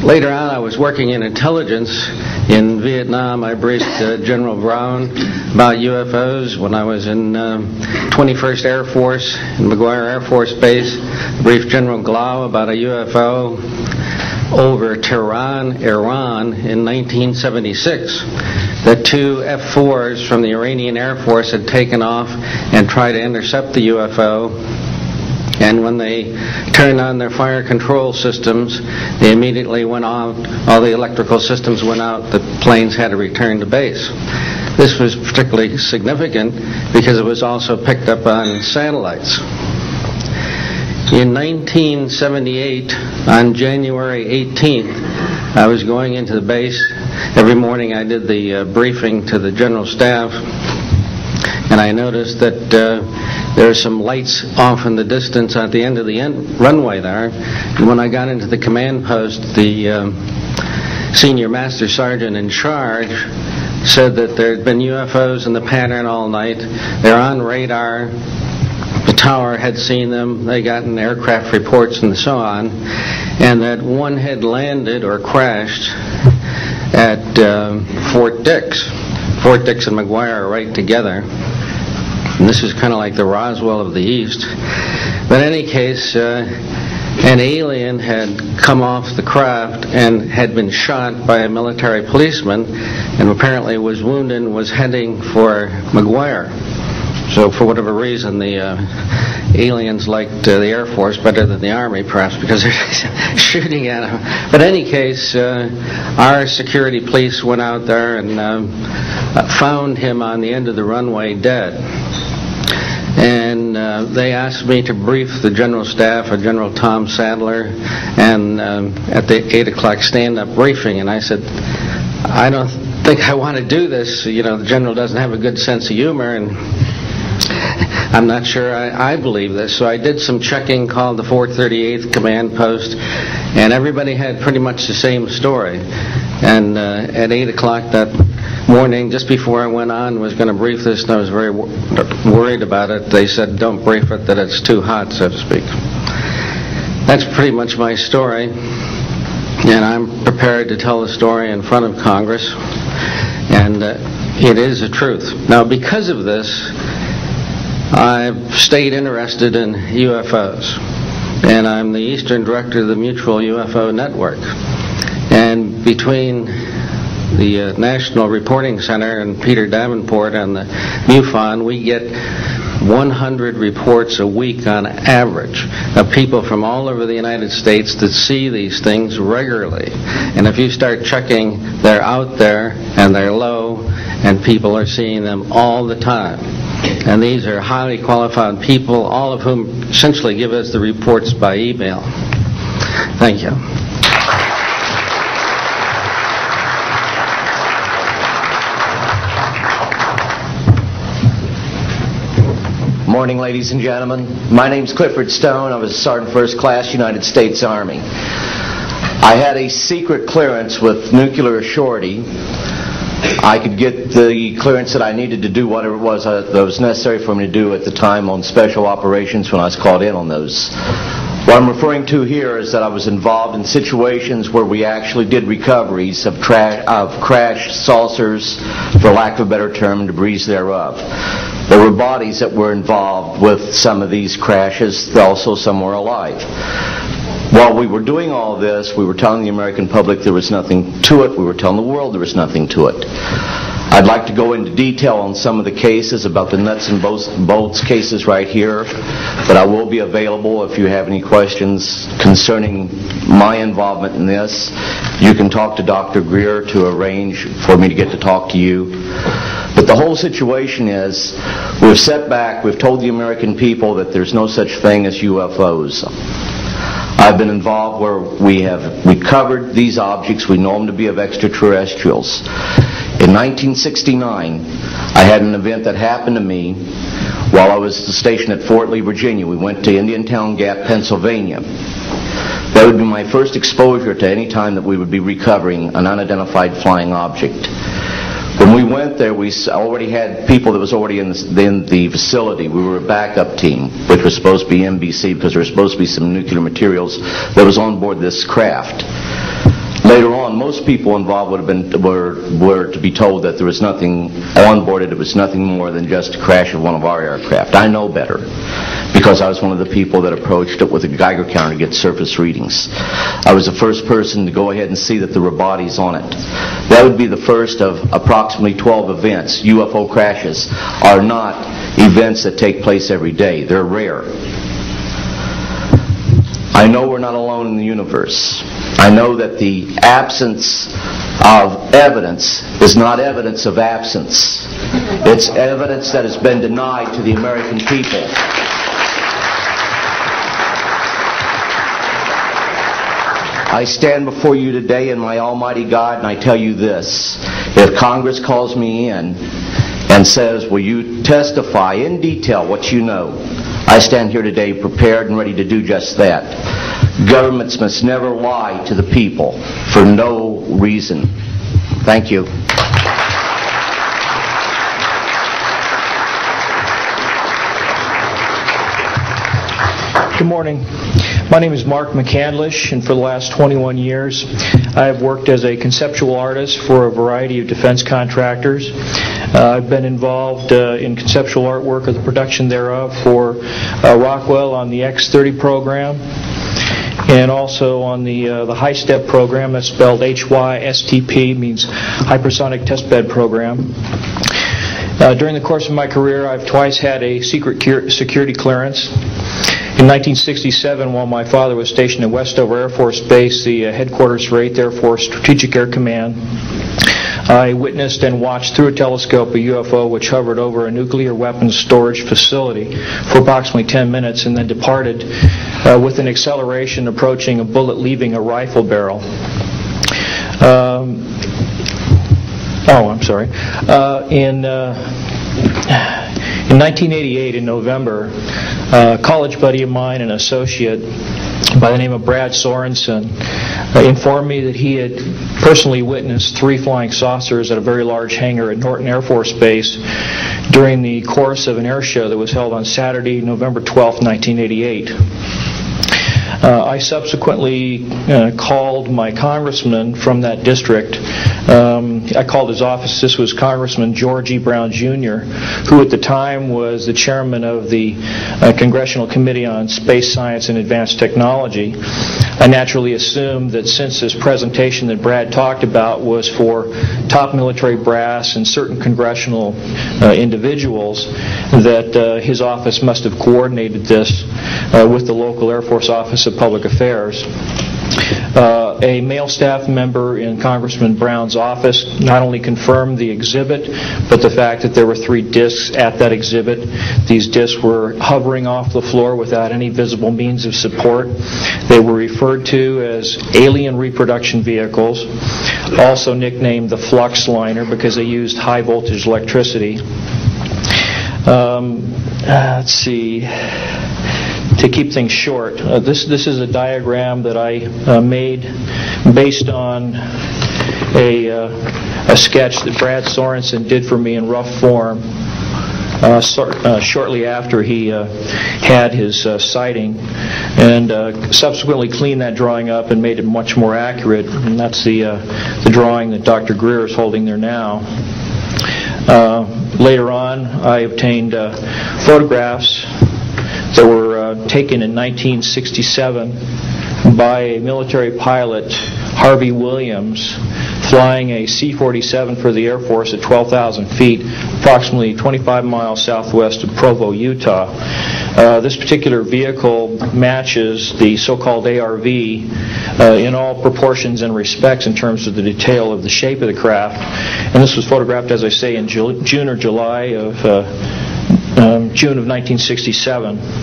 Later on, I was working in intelligence in Vietnam. I briefed General Brown about UFOs. When I was in 21st Air Force in McGuire Air Force Base, briefed General Glau about a UFO over Tehran, Iran in 1976. The two F-4s from the Iranian Air Force had taken off and tried to intercept the UFO. And when they turned on their fire control systems, they immediately went out. All the electrical systems went out. The planes had to return to base. This was particularly significant because it was also picked up on satellites. In 1978, on January 18th, I was going into the base. Every morning I did the briefing to the general staff, and I noticed that there are some lights off in the distance at the end of the runway there. And when I got into the command post, the senior master sergeant in charge said that there had been UFOs in the pattern all night. They're on radar. The tower had seen them. They gotten aircraft reports and so on. And that one had landed or crashed at Fort Dix. Fort Dix and McGuire are right together. And this is kind of like the Roswell of the East. But in any case, an alien had come off the craft and had been shot by a military policeman and apparently was wounded and was heading for McGuire. So for whatever reason, the aliens liked the Air Force better than the Army, perhaps because they're shooting at them. But in any case, our security police went out there and found him on the end of the runway dead. And they asked me to brief the general staff, General Tom Sadler, and at the 8 o'clock stand-up briefing. And I said, I don't think I want to do this. You know, the general doesn't have a good sense of humor, and I'm not sure I believe this. So I did some checking, called the 438th command post, and everybody had pretty much the same story. And at 8 o'clock that morning, just before I went on, was going to brief this, and I was very worried about it. They said, don't brief it, that it's too hot, so to speak. That's pretty much my story, and I'm prepared to tell the story in front of Congress, and it is the truth. Now, because of this, I've stayed interested in UFOs, and I'm the Eastern Director of the Mutual UFO Network. And between the National Reporting Center and Peter Davenport and the MUFON, we get 100 reports a week on average of people from all over the United States that see these things regularly. And if you start checking, they're out there and they're low, and people are seeing them all the time. And these are highly qualified people, all of whom essentially give us the reports by email. Thank you. Morning, ladies and gentlemen. My name's Clifford Stone. I was a Sergeant First Class, United States Army. I had a secret clearance with nuclear surety. I could get the clearance that I needed to do whatever it was that was necessary for me to do at the time on special operations when I was called in on those. What I'm referring to here is that I was involved in situations where we actually did recoveries of crashed saucers, for lack of a better term, and debris thereof. There were bodies that were involved with some of these crashes, also some were alive. While we were doing all this, we were telling the American public there was nothing to it. We were telling the world there was nothing to it. I'd like to go into detail on some of the cases, about the nuts and bolts cases right here, but I will be available if you have any questions concerning my involvement in this. You can talk to Dr. Greer to arrange for me to get to talk to you. But the whole situation is, we've set back, we've told the American people that there's no such thing as UFOs. I've been involved where we have recovered these objects. We know them to be of extraterrestrials. In 1969, I had an event that happened to me while I was stationed at Fort Lee, Virginia. We went to Indiantown Gap, Pennsylvania. That would be my first exposure to any time that we would be recovering an unidentified flying object. When we went there, we already had people that was already in the facility. We were a backup team, which was supposed to be NBC, because there was supposed to be some nuclear materials that was on board this craft. Later on, most people involved were to be told that there was nothing on board it. It was nothing more than just a crash of one of our aircraft. I know better, because I was one of the people that approached it with a Geiger counter to get surface readings. I was the first person to go ahead and see that there were bodies on it. That would be the first of approximately 12 events. UFO crashes are not events that take place every day. They're rare. I know we're not alone in the universe. I know that the absence of evidence is not evidence of absence. It's evidence that has been denied to the American people. I stand before you today in my almighty God, and I tell you this. If Congress calls me in and says, will you testify in detail what you know, I stand here today prepared and ready to do just that. Governments must never lie to the people for no reason. Thank you. Good morning. My name is Mark McCandlish, and for the last 21 years I have worked as a conceptual artist for a variety of defense contractors. I've been involved in conceptual artwork or the production thereof for Rockwell on the X-30 program, and also on the HISTEP program. That's spelled HYSTP, means Hypersonic Testbed Program. During the course of my career, I've twice had a secret security clearance. In 1967, while my father was stationed at Westover Air Force Base, the headquarters for 8th Air Force Strategic Air Command, I witnessed and watched through a telescope a UFO which hovered over a nuclear weapons storage facility for approximately 10 minutes and then departed with an acceleration approaching a bullet leaving a rifle barrel. In 1988, in November, a college buddy of mine, an associate by the name of Brad Sorensen, informed me that he had personally witnessed 3 flying saucers at a very large hangar at Norton Air Force Base during the course of an air show that was held on Saturday, November 12, 1988. I subsequently called my congressman from that district. I called his office. This was Congressman George E. Brown Jr., who at the time was the chairman of the Congressional Committee on Space Science and Advanced Technology. I naturally assumed that since this presentation that Brad talked about was for top military brass and certain congressional individuals, that his office must have coordinated this with the local Air Force Office of Public Affairs. A male staff member in Congressman Brown's office not only confirmed the exhibit, but the fact that there were 3 discs at that exhibit. These discs were hovering off the floor without any visible means of support. They were referred to as alien reproduction vehicles, also nicknamed the flux liner because they used high voltage electricity. Let's see. To keep things short, this is a diagram that I made based on a sketch that Brad Sorensen did for me in rough form shortly after he had his sighting, and subsequently cleaned that drawing up and made it much more accurate. And that's the drawing that Dr. Greer is holding there now. Later on, I obtained photographs that were taken in 1967 by a military pilot, Harvey Williams, flying a C-47 for the Air Force at 12,000 feet, approximately 25 miles southwest of Provo, Utah. This particular vehicle matches the so-called ARV in all proportions and respects in terms of the detail of the shape of the craft. And this was photographed, as I say, in June or July of June of 1967.